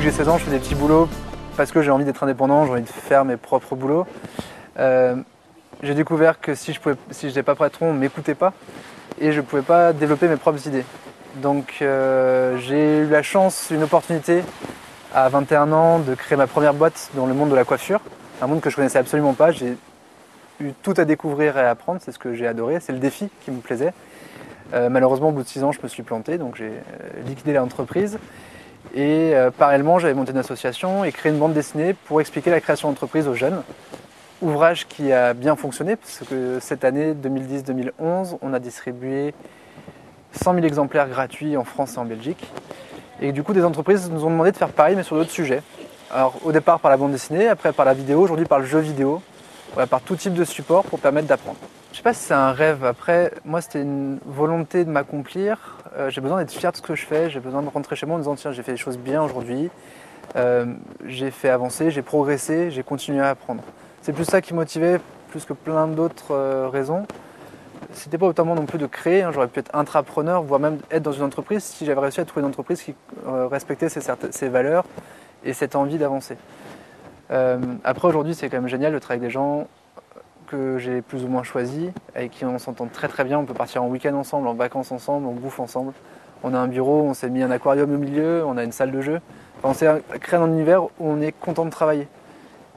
j'ai 16 ans, je fais des petits boulots parce que j'ai envie d'être indépendant, j'ai envie de faire mes propres boulots. J'ai découvert que si je n'étais pas patron, on ne m'écoutait pas et je ne pouvais pas développer mes propres idées. Donc j'ai eu la chance, une opportunité à 21 ans de créer ma première boîte dans le monde de la coiffure, un monde que je ne connaissais absolument pas. J'ai eu tout à découvrir et à apprendre, c'est ce que j'ai adoré, c'est le défi qui me plaisait. Malheureusement, au bout de 6 ans, je me suis planté, donc j'ai liquidé l'entreprise. Et parallèlement, j'avais monté une association et créé une bande dessinée pour expliquer la création d'entreprise aux jeunes. Ouvrage qui a bien fonctionné, parce que cette année 2010-2011, on a distribué 100 000 exemplaires gratuits en France et en Belgique. Et du coup, des entreprises nous ont demandé de faire pareil, mais sur d'autres sujets. Alors, au départ par la bande dessinée, après par la vidéo, aujourd'hui par le jeu vidéo, voilà, par tout type de support pour permettre d'apprendre. Je ne sais pas si c'est un rêve. Après, moi, c'était une volonté de m'accomplir. J'ai besoin d'être fier de ce que je fais. J'ai besoin de rentrer chez moi en me disant tiens, j'ai fait des choses bien aujourd'hui. J'ai fait avancer, j'ai progressé, j'ai continué à apprendre. C'est plus ça qui motivait, plus que plein d'autres raisons. C'était pas autant non plus de créer. J'aurais pu être intrapreneur, voire même être dans une entreprise si j'avais réussi à trouver une entreprise qui respectait ses valeurs et cette envie d'avancer. Après, aujourd'hui, c'est quand même génial de travailler avec des gens que j'ai plus ou moins choisi, avec qui on s'entend très très bien. On peut partir en week-end ensemble, en vacances ensemble, on bouffe ensemble. On a un bureau, on s'est mis un aquarium au milieu, on a une salle de jeu. Enfin, on s'est créé un univers où on est content de travailler.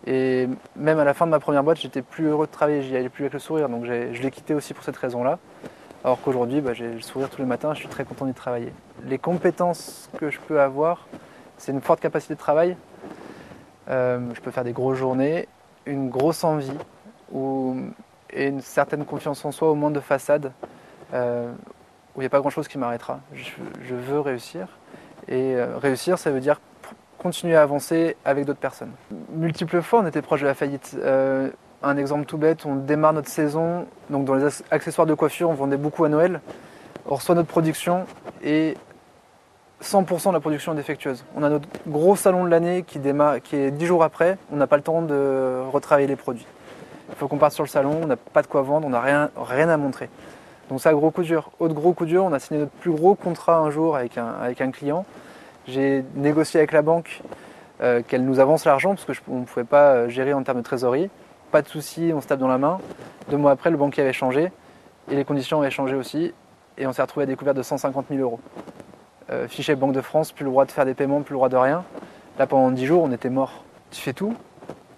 Et même à la fin de ma première boîte, j'étais plus heureux de travailler, j'y allais plus avec le sourire. Donc je l'ai quitté aussi pour cette raison-là. Alors qu'aujourd'hui, j'ai le sourire tous les matins, je suis très content d'y travailler. Les compétences que je peux avoir, c'est une forte capacité de travail. Je peux faire des grosses journées, une grosse envie et une certaine confiance en soi au moins de façade où il n'y a pas grand chose qui m'arrêtera. Je veux réussir et réussir ça veut dire continuer à avancer avec d'autres personnes. Multiples fois on était proche de la faillite. Un exemple tout bête, on démarre notre saison, donc dans les accessoires de coiffure on vendait beaucoup à Noël, on reçoit notre production et 100% de la production est défectueuse. On a notre gros salon de l'année qui est 10 jours après, on n'a pas le temps de retravailler les produits. Il faut qu'on parte sur le salon, on n'a pas de quoi vendre, on n'a rien à montrer. Donc c'est un gros coup dur. Autre gros coup dur, on a signé notre plus gros contrat un jour avec un client. J'ai négocié avec la banque qu'elle nous avance l'argent parce qu'on ne pouvait pas gérer en termes de trésorerie. Pas de souci, on se tape dans la main. 2 mois après, le banquier avait changé et les conditions avaient changé aussi. Et on s'est retrouvé à découvert de 150 000 euros. Fichier Banque de France, plus le droit de faire des paiements, plus le droit de rien. Là, pendant 10 jours, on était morts. Tu fais tout,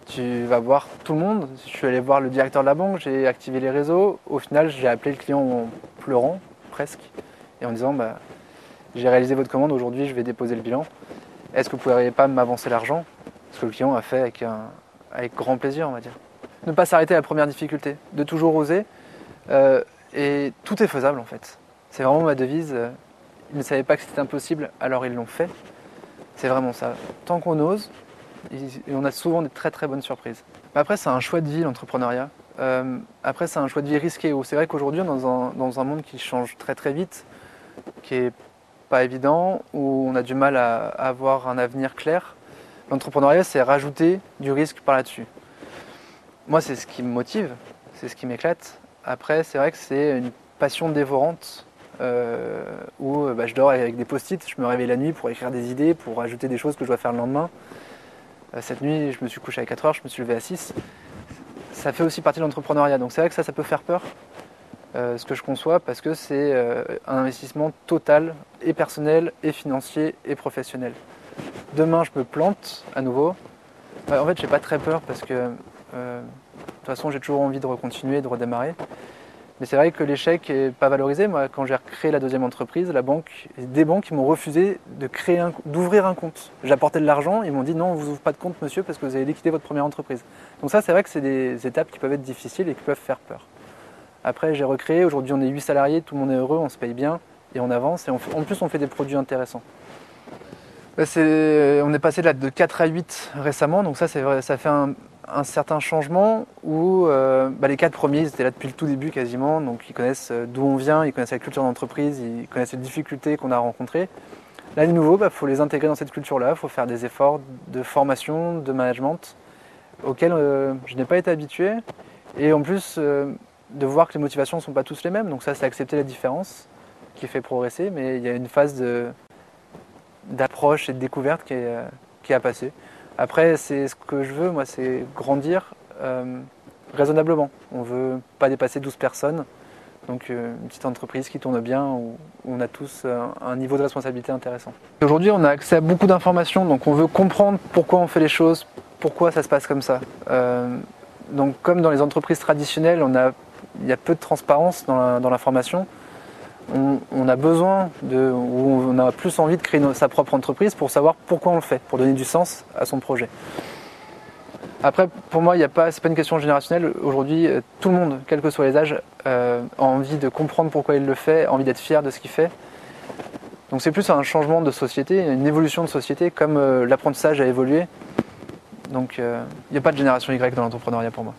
tu vas voir tout le monde. Je suis allé voir le directeur de la banque, j'ai activé les réseaux. Au final, j'ai appelé le client en pleurant, presque, et en disant j'ai réalisé votre commande, aujourd'hui je vais déposer le bilan. Est-ce que vous ne pourriez pas m'avancer l'argent? Ce que le client a fait avec grand plaisir, on va dire. Ne pas s'arrêter à la première difficulté, de toujours oser. Et tout est faisable en fait. C'est vraiment ma devise. Ils ne savaient pas que c'était impossible, alors ils l'ont fait. C'est vraiment ça. Tant qu'on ose, et on a souvent des très très bonnes surprises. Après, c'est un choix de vie, l'entrepreneuriat. Après, c'est un choix de vie risqué. C'est vrai qu'aujourd'hui, on est dans un monde qui change très très vite, qui est pas évident, où on a du mal à avoir un avenir clair. L'entrepreneuriat, c'est rajouter du risque par là-dessus. Moi, c'est ce qui me motive, c'est ce qui m'éclate. Après, c'est vrai que c'est une passion dévorante où je dors avec des post-it, je me réveille la nuit pour écrire des idées, pour ajouter des choses que je dois faire le lendemain. Cette nuit, je me suis couché à 4 heures, je me suis levé à 6. Ça fait aussi partie de l'entrepreneuriat, donc c'est vrai que ça peut faire peur, ce que je conçois, parce que c'est un investissement total, et personnel, et financier, et professionnel. Demain, je me plante à nouveau. En fait, j'ai pas très peur parce que de toute façon, j'ai toujours envie de recontinuer, de redémarrer. Mais c'est vrai que l'échec n'est pas valorisé. Moi, quand j'ai créé la deuxième entreprise, des banques m'ont refusé d'ouvrir un compte. J'apportais de l'argent, ils m'ont dit non, vous n'ouvrez pas de compte, monsieur, parce que vous avez liquidé votre première entreprise. Donc ça, c'est vrai que c'est des étapes qui peuvent être difficiles et qui peuvent faire peur. Après, j'ai recréé. Aujourd'hui, on est 8 salariés, tout le monde est heureux, on se paye bien et on avance. Et en plus, on fait des produits intéressants. On est passé de 4 à 8 récemment, donc ça fait un certain changement où les 4 premiers ils étaient là depuis le tout début quasiment, donc ils connaissent d'où on vient, ils connaissent la culture d'entreprise, ils connaissent les difficultés qu'on a rencontrées. Là les nouveaux, faut les intégrer dans cette culture-là, il faut faire des efforts de formation, de management auxquels je n'ai pas été habitué et en plus de voir que les motivations ne sont pas tous les mêmes, donc ça c'est accepter la différence qui fait progresser, mais il y a une phase d'approche et de découverte qui est qui est à passer. Après, c'est ce que je veux, moi, c'est grandir raisonnablement. On ne veut pas dépasser 12 personnes. Donc une petite entreprise qui tourne bien, où on a tous un niveau de responsabilité intéressant. Aujourd'hui, on a accès à beaucoup d'informations, donc on veut comprendre pourquoi on fait les choses, pourquoi ça se passe comme ça. Donc comme dans les entreprises traditionnelles, il y a peu de transparence dans l'information. On a besoin ou on a plus envie de créer sa propre entreprise pour savoir pourquoi on le fait, pour donner du sens à son projet. Après, pour moi, c'est pas une question générationnelle. Aujourd'hui, tout le monde, quels que soient les âges, a envie de comprendre pourquoi il le fait, a envie d'être fier de ce qu'il fait. Donc c'est plus un changement de société, une évolution de société, comme l'apprentissage a évolué. Donc il n'y a pas de génération Y dans l'entrepreneuriat pour moi.